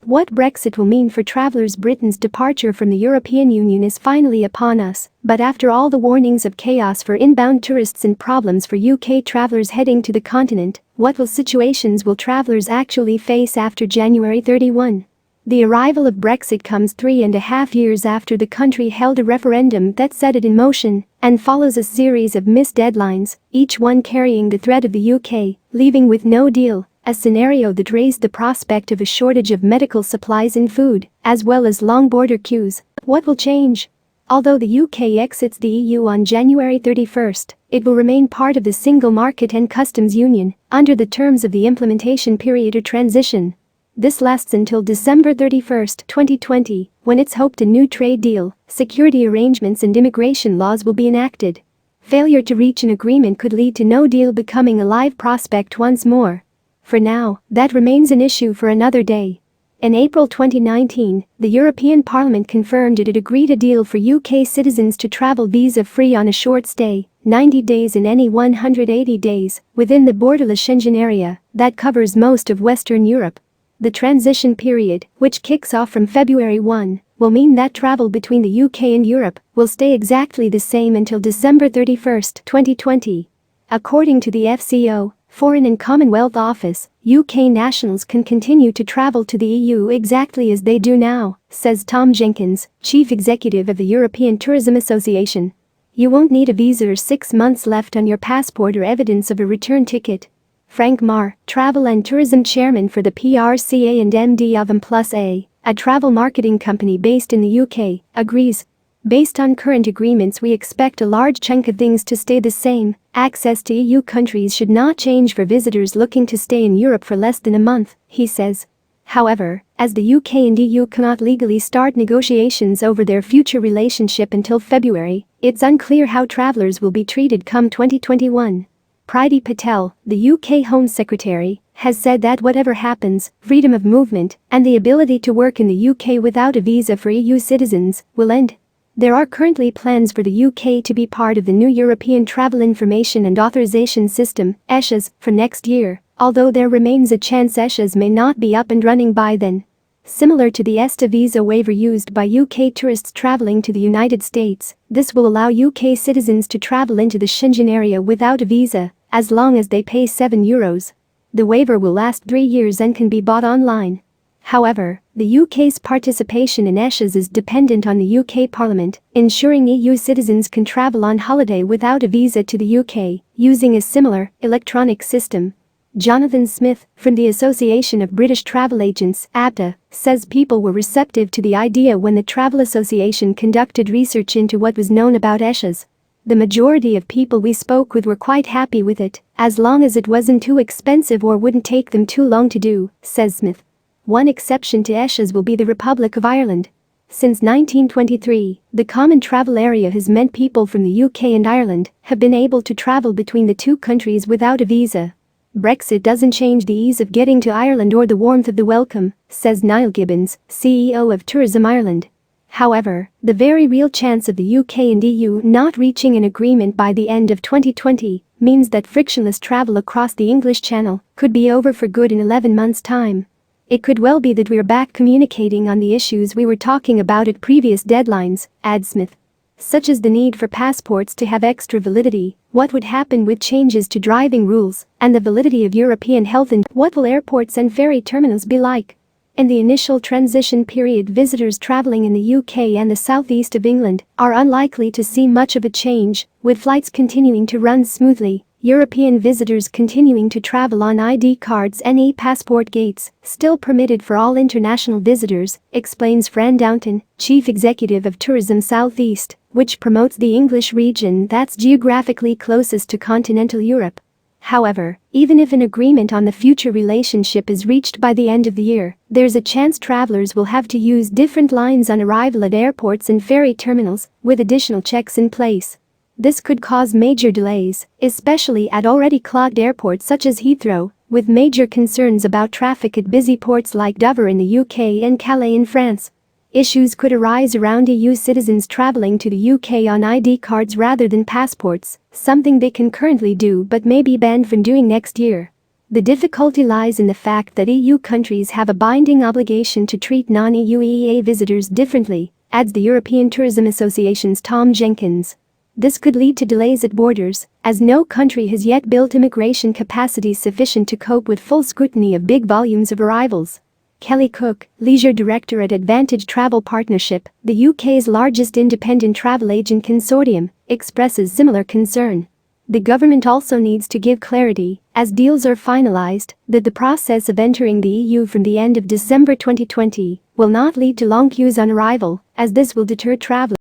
What Brexit will mean for travelers. Britain's departure from the European Union is finally upon us, but after all the warnings of chaos for inbound tourists and problems for UK travelers heading to the continent, what situations will travelers actually face after January 31? The arrival of Brexit comes 3.5 years after the country held a referendum that set it in motion and follows a series of missed deadlines, each one carrying the threat of the UK leaving with no deal, a scenario that raised the prospect of a shortage of medical supplies and food, as well as long border queues. What will change? Although the UK exits the EU on January 31st, it will remain part of the single market and customs union under the terms of the implementation period or transition. This lasts until December 31, 2020, when it's hoped a new trade deal, security arrangements and immigration laws will be enacted. Failure to reach an agreement could lead to no deal becoming a live prospect once more. For now, that remains an issue for another day. In April 2019, the European Parliament confirmed it had agreed a deal for UK citizens to travel visa-free on a short stay, 90 days in any 180 days, within the borderless Schengen area that covers most of Western Europe. The transition period, which kicks off from February 1, will mean that travel between the UK and Europe will stay exactly the same until December 31, 2020. According to the FCO, Foreign and Commonwealth Office, UK nationals can continue to travel to the EU exactly as they do now, says Tom Jenkins, Chief Executive of the European Tourism Association. You won't need a visa or 6 months left on your passport or evidence of a return ticket. Frank Marr, Travel and Tourism Chairman for the PRCA and MD of M+A, a travel marketing company based in the UK, agrees. Based on current agreements, we expect a large chunk of things to stay the same. Access to EU countries should not change for visitors looking to stay in Europe for less than a month, he says. However, as the UK and EU cannot legally start negotiations over their future relationship until February, it's unclear how travelers will be treated come 2021. Priti Patel, the UK Home Secretary, has said that whatever happens, freedom of movement and the ability to work in the UK without a visa for EU citizens will end. There are currently plans for the UK to be part of the new European Travel Information and Authorization System, ETIAS, for next year, although there remains a chance ETIAS may not be up and running by then. Similar to the ESTA visa waiver used by UK tourists traveling to the United States, this will allow UK citizens to travel into the Schengen area without a visa, as long as they pay €7. The waiver will last 3 years and can be bought online. However, the UK's participation in ETIAS is dependent on the UK Parliament, ensuring EU citizens can travel on holiday without a visa to the UK, using a similar electronic system. Jonathan Smith, from the Association of British Travel Agents (ABTA), says people were receptive to the idea when the Travel Association conducted research into what was known about ETIAS. The majority of people we spoke with were quite happy with it, as long as it wasn't too expensive or wouldn't take them too long to do, says Smith. One exception to ETIAS will be the Republic of Ireland. Since 1923, the Common Travel Area has meant people from the UK and Ireland have been able to travel between the two countries without a visa. Brexit doesn't change the ease of getting to Ireland or the warmth of the welcome, says Niall Gibbons, CEO of Tourism Ireland. However, the very real chance of the UK and EU not reaching an agreement by the end of 2020 means that frictionless travel across the English Channel could be over for good in 11 months' time. It could well be that we're back communicating on the issues we were talking about at previous deadlines, adds Smith. Such as the need for passports to have extra validity, what would happen with changes to driving rules, and the validity of European health, and what will airports and ferry terminals be like? In the initial transition period, visitors traveling in the UK and the southeast of England are unlikely to see much of a change, with flights continuing to run smoothly. European visitors continuing to travel on ID cards and e-passport gates, still permitted for all international visitors, explains Fran Downton, Chief Executive of Tourism Southeast, which promotes the English region that's geographically closest to continental Europe. However, even if an agreement on the future relationship is reached by the end of the year, there's a chance travelers will have to use different lines on arrival at airports and ferry terminals, with additional checks in place. This could cause major delays, especially at already clogged airports such as Heathrow, with major concerns about traffic at busy ports like Dover in the UK and Calais in France. Issues could arise around EU citizens traveling to the UK on ID cards rather than passports, something they can currently do but may be banned from doing next year. The difficulty lies in the fact that EU countries have a binding obligation to treat non-EU EEA visitors differently, adds the European Tourism Association's Tom Jenkins. This could lead to delays at borders, as no country has yet built immigration capacity sufficient to cope with full scrutiny of big volumes of arrivals. Kelly Cook, leisure director at Advantage Travel Partnership, the UK's largest independent travel agent consortium, expresses similar concern. The government also needs to give clarity, as deals are finalized, that the process of entering the EU from the end of December 2020 will not lead to long queues on arrival, as this will deter travelers.